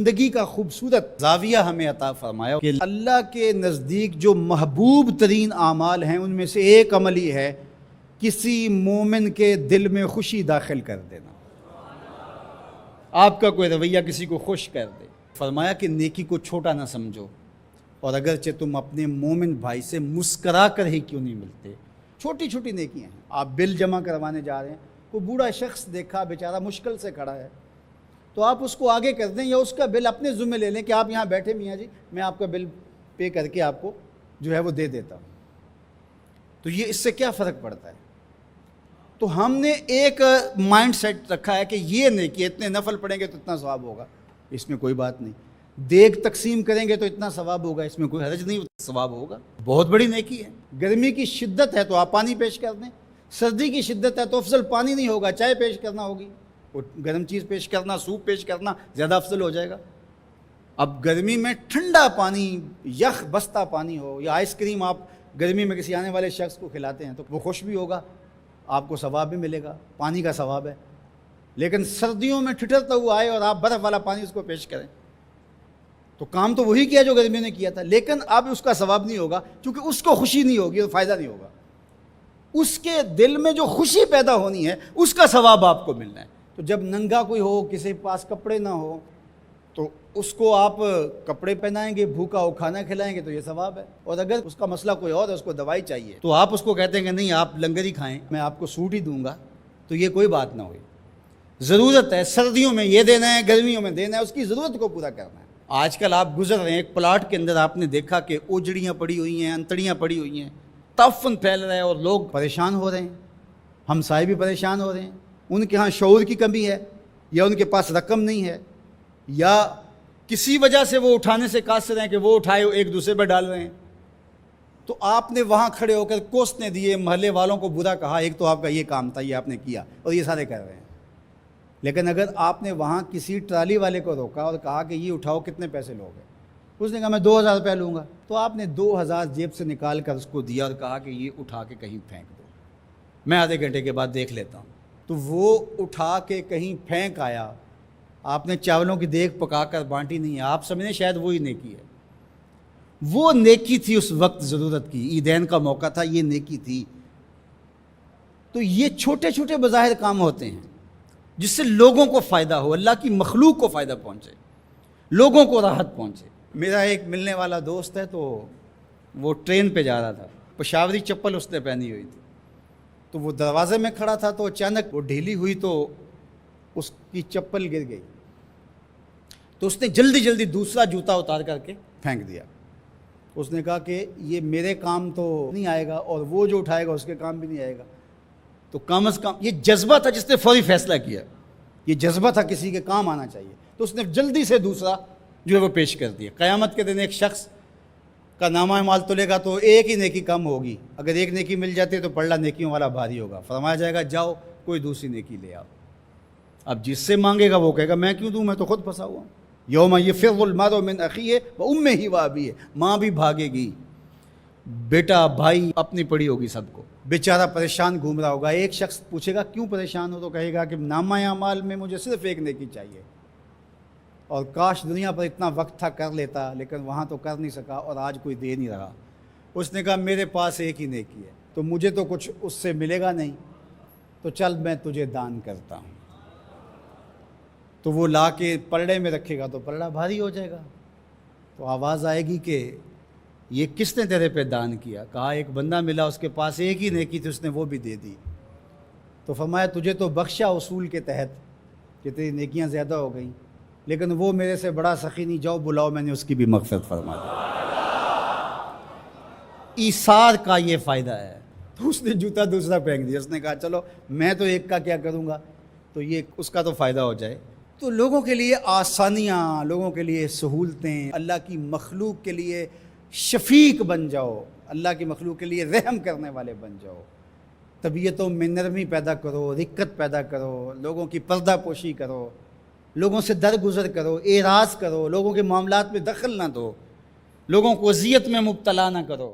زندگی کا خوبصورت زاویہ ہمیں عطا فرمایا کہ اللہ کے نزدیک جو محبوب ترین اعمال ہیں ان میں سے ایک عمل ہی ہے کسی مومن کے دل میں خوشی داخل کر دینا، آپ کا کوئی رویہ کسی کو خوش کر دے۔ فرمایا کہ نیکی کو چھوٹا نہ سمجھو، اور اگرچہ تم اپنے مومن بھائی سے مسکرا کر ہی کیوں نہیں ملتے، چھوٹی چھوٹی نیکیاں ہیں۔ آپ بل جمع کروانے جا رہے ہیں، کوئی بوڑھا شخص دیکھا بیچارہ مشکل سے کھڑا ہے، تو آپ اس کو آگے کر دیں یا اس کا بل اپنے ذمہ لے لیں کہ آپ یہاں بیٹھے میاں جی، میں آپ کا بل پے کر کے آپ کو جو ہے وہ دے دیتا ہوں۔ تو یہ اس سے کیا فرق پڑتا ہے؟ تو ہم نے ایک مائنڈ سیٹ رکھا ہے کہ یہ نیکی اتنے نفل پڑھیں گے تو اتنا ثواب ہوگا، اس میں کوئی بات نہیں۔ دیگ تقسیم کریں گے تو اتنا ثواب ہوگا، اس میں کوئی حرج نہیں، ثواب ہوگا۔ بہت بڑی نیکی ہے۔ گرمی کی شدت ہے تو آپ پانی پیش کر دیں، سردی کی شدت ہے تو افضل پانی نہیں ہوگا، چائے پیش کرنا ہوگی، گرم چیز پیش کرنا، سوپ پیش کرنا زیادہ افضل ہو جائے گا۔ اب گرمی میں ٹھنڈا پانی، یخ بستہ پانی ہو یا آئس کریم آپ گرمی میں کسی آنے والے شخص کو کھلاتے ہیں تو وہ خوش بھی ہوگا، آپ کو ثواب بھی ملے گا، پانی کا ثواب ہے۔ لیکن سردیوں میں ٹھٹرتا ہوا آئے اور آپ برف والا پانی اس کو پیش کریں تو کام تو وہی کیا جو گرمیوں نے کیا تھا، لیکن اب اس کا ثواب نہیں ہوگا کیونکہ اس کو خوشی نہیں ہوگی اور فائدہ نہیں ہوگا۔ اس کے دل میں جو خوشی پیدا ہونی ہے اس کا ثواب آپ کو ملنا ہے۔ تو جب ننگا کوئی ہو، کسی کے پاس کپڑے نہ ہو، تو اس کو آپ کپڑے پہنائیں گے، بھوکا ہو کھانا کھلائیں گے تو یہ ثواب ہے۔ اور اگر اس کا مسئلہ کوئی اور ہے، اس کو دوائی چاہیے، تو آپ اس کو کہتے ہیں کہ نہیں آپ لنگر ہی کھائیں، میں آپ کو سوٹ ہی دوں گا، تو یہ کوئی بات نہ ہوئی۔ ضرورت ہے سردیوں میں یہ دینا ہے، گرمیوں میں دینا ہے، اس کی ضرورت کو پورا کرنا ہے۔ آج کل آپ گزر رہے ہیں ایک پلاٹ کے اندر، آپ نے دیکھا کہ اوجڑیاں پڑی ہوئی ہیں، انتڑیاں پڑی ہوئی ہیں، تعفن پھیل رہا ہے اور لوگ پریشان ہو رہے ہیں، ہمسائے بھی پریشان ہو رہے ہیں۔ ان کے ہاں شعور کی کمی ہے، یا ان کے پاس رقم نہیں ہے، یا کسی وجہ سے وہ اٹھانے سے قاصر ہیں کہ وہ اٹھائے ایک دوسرے پہ ڈال رہے ہیں۔ تو آپ نے وہاں کھڑے ہو کر کوسنے دیے، محلے والوں کو برا کہا، ایک تو آپ کا یہ کام تھا، یہ آپ نے کیا اور یہ سارے کر رہے ہیں۔ لیکن اگر آپ نے وہاں کسی ٹرالی والے کو روکا اور کہا کہ یہ اٹھاؤ، کتنے پیسے لوگے؟ اس نے کہا میں 2000 روپے لوں گا، تو آپ نے 2000 جیب سے نکال کر اس کو دیا اور کہا کہ یہ اٹھا کے کہیں پھینک دو، میں آدھے گھنٹے کے بعد دیکھ لیتا ہوں۔ تو وہ اٹھا کے کہیں پھینک آیا، آپ نے چاولوں کی دیگ پکا کر بانٹی نہیں ہے، آپ سمجھیں شاید وہی نیکی ہے۔ وہ نیکی تھی اس وقت ضرورت کی، عیدین کا موقع تھا، یہ نیکی تھی۔ تو یہ چھوٹے چھوٹے بظاہر کام ہوتے ہیں جس سے لوگوں کو فائدہ ہو، اللہ کی مخلوق کو فائدہ پہنچے، لوگوں کو راحت پہنچے۔ میرا ایک ملنے والا دوست ہے، تو وہ ٹرین پہ جا رہا تھا، پشاوری چپل اس نے پہنی ہوئی تھی، تو وہ دروازے میں کھڑا تھا، تو اچانک وہ ڈھیلی ہوئی تو اس کی چپل گر گئی، تو اس نے جلدی جلدی دوسرا جوتا اتار کر کے پھینک دیا۔ اس نے کہا کہ یہ میرے کام تو نہیں آئے گا اور وہ جو اٹھائے گا اس کے کام بھی نہیں آئے گا۔ تو کم از کم یہ جذبہ تھا جس نے فوری فیصلہ کیا، یہ جذبہ تھا کسی کے کام آنا چاہیے، تو اس نے جلدی سے دوسرا جو ہے وہ پیش کر دیا۔ قیامت کے دن ایک شخص کا نامہ اعمال تلے گا تو ایک ہی نیکی کم ہوگی، اگر ایک نیکی مل جاتی ہے تو پلڑا نیکیوں والا بھاری ہوگا۔ فرمایا جائے گا جاؤ کوئی دوسری نیکی لے آؤ۔ اب جس سے مانگے گا وہ کہے گا میں کیوں دوں، میں تو خود پھنسا ہوا ہوں۔ یوم یفر المرء من اخیہ وامہ وابیہ، ماں بھی بھاگے گی، بیٹا بھائی اپنی پڑی ہوگی سب کو، بیچارہ پریشان گھوم رہا ہوگا۔ ایک شخص پوچھے گا کیوں پریشان ہو، تو کہے گا کہ نامہ اعمال میں مجھے صرف ایک نیکی چاہیے، اور کاش دنیا پر اتنا وقت تھا کر لیتا، لیکن وہاں تو کر نہیں سکا اور آج کوئی دے نہیں رہا۔ اس نے کہا میرے پاس ایک ہی نیکی ہے، تو مجھے تو کچھ اس سے ملے گا نہیں، تو چل میں تجھے دان کرتا ہوں۔ تو وہ لا کے پلڑے میں رکھے گا تو پلڑا بھاری ہو جائے گا، تو آواز آئے گی کہ یہ کس نے تیرے پہ دان کیا؟ کہا ایک بندہ ملا، اس کے پاس ایک ہی نیکی تھی، اس نے وہ بھی دے دی۔ تو فرمایا تجھے تو بخشا اصول کے تحت کہ تیری نیکیاں زیادہ ہو گئیں، لیکن وہ میرے سے بڑا سخی نہیں، جاؤ بلاؤ، میں نے اس کی بھی مغفرت فرما دی۔ ایثار کا یہ فائدہ ہے۔ تو اس نے جوتا دوسرا پھینک دیا، اس نے کہا چلو میں تو ایک کا کیا کروں گا، تو یہ اس کا تو فائدہ ہو جائے۔ تو لوگوں کے لیے آسانیاں، لوگوں کے لیے سہولتیں، اللہ کی مخلوق کے لیے شفیق بن جاؤ، اللہ کی مخلوق کے لیے رحم کرنے والے بن جاؤ، طبیعتوں میں نرمی پیدا کرو، رقت پیدا کرو، لوگوں کی پردہ پوشی کرو، لوگوں سے درگزر کرو، اعراض کرو، لوگوں کے معاملات میں دخل نہ دو، لوگوں کو اذیت میں مبتلا نہ کرو۔